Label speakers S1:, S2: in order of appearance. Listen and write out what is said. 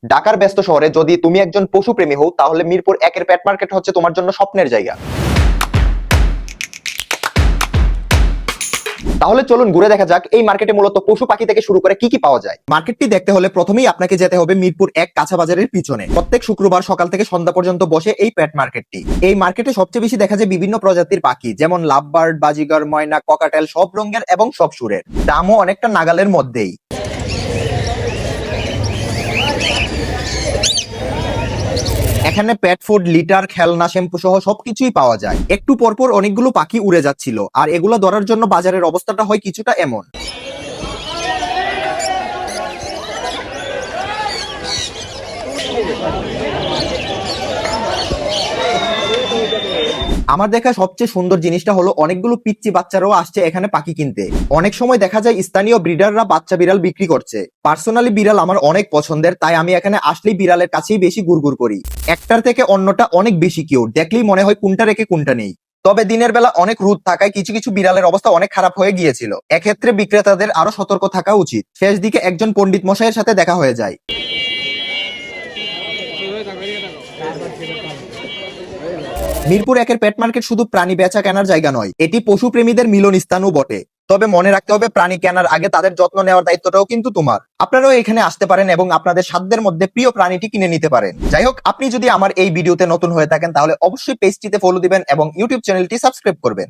S1: ঢাকার ব্যস্ত শহরে যদি তুমি একজন পশুপ্রেমী হও তাহলে মিরপুর একের পেট মার্কেট হচ্ছে তোমার জন্য স্বপ্নের জায়গা। তাহলে চলুন ঘুরে দেখা যাক এই মার্কেটে মূলত পশু পাখি থেকে শুরু করে কি কি পাওয়া যায়। মার্কেটটি দেখতে হলে প্রথমেই আপনাকে যেতে হবে মিরপুর এক কাঁচা বাজারের পিছনে। প্রত্যেক শুক্রবার সকাল থেকে সন্ধ্যা পর্যন্ত বসে এই পেট মার্কেটটি। এই মার্কেটে সবচেয়ে বেশি দেখা যায় বিভিন্ন প্রজাতির পাখি, যেমন লাভবার্ড, বাজিগর, ময়না, ককাটেল, সব রঙের এবং সব সুরের। দামও অনেকটা নাগালের মধ্যেই। এখানে পেট ফুড, লিটার, খেলনা, শ্যাম্পু সহ সবকিছুই পাওয়া যায়। একটু পরপর অনেকগুলো পাখি উড়ে যাচ্ছিল, আর এগুলো ধরার জন্য বাজারের অবস্থাটা হয় কিছুটা এমন। আমার দেখা সবচেয়ে সুন্দর জিনিসটা হলো অনেকগুলো পিচ্চি বাচ্চারাও আসছে এখানে পাখি কিনতে। অনেক সময় দেখা যায় স্থানীয় ব্রিডাররা বাচ্চা বিড়াল বিক্রি করছে। পার্সোনালি বিড়াল আমার অনেক পছন্দের, তাই আমি এখানে আসলেই বিড়ালের কাছেই বেশি ঘুরঘুর করি। একটার থেকে অন্যটা অনেক বেশি কিউট, দেখলেই মনে হয় কোনটা রেখে কোনটা নেই। তবে দিনের বেলা অনেক রোদ থাকায় কিছু কিছু বিড়ালের অবস্থা অনেক খারাপ হয়ে গিয়েছিল। এক্ষেত্রে বিক্রেতাদের আরো সতর্ক থাকা উচিত। শেষ দিকে একজন পণ্ডিত মশাইয়ের সাথে দেখা হয়ে যায়। মিরপুর একের পেট মার্কেট শুধু প্রাণী বেচা কেনার জায়গা নয়, এটি পশু প্রেমীদের মিলন স্থানও বটে। তবে মনে রাখতে হবে, প্রাণী কেনার আগে তাদের যত্ন নেওয়ার দায়িত্বটাও কিন্তু তোমার। আপনারাও এখানে আসতে পারেন এবং আপনাদের সাধ্যের মধ্যে প্রিয় প্রাণীটি কিনে নিতে পারেন। যাই হোক, আপনি যদি আমার এই ভিডিওতে নতুন হয়ে থাকেন তাহলে অবশ্যই পেজটিতে ফলো দিবেন এবং ইউটিউব চ্যানেলটি সাবস্ক্রাইব করবেন।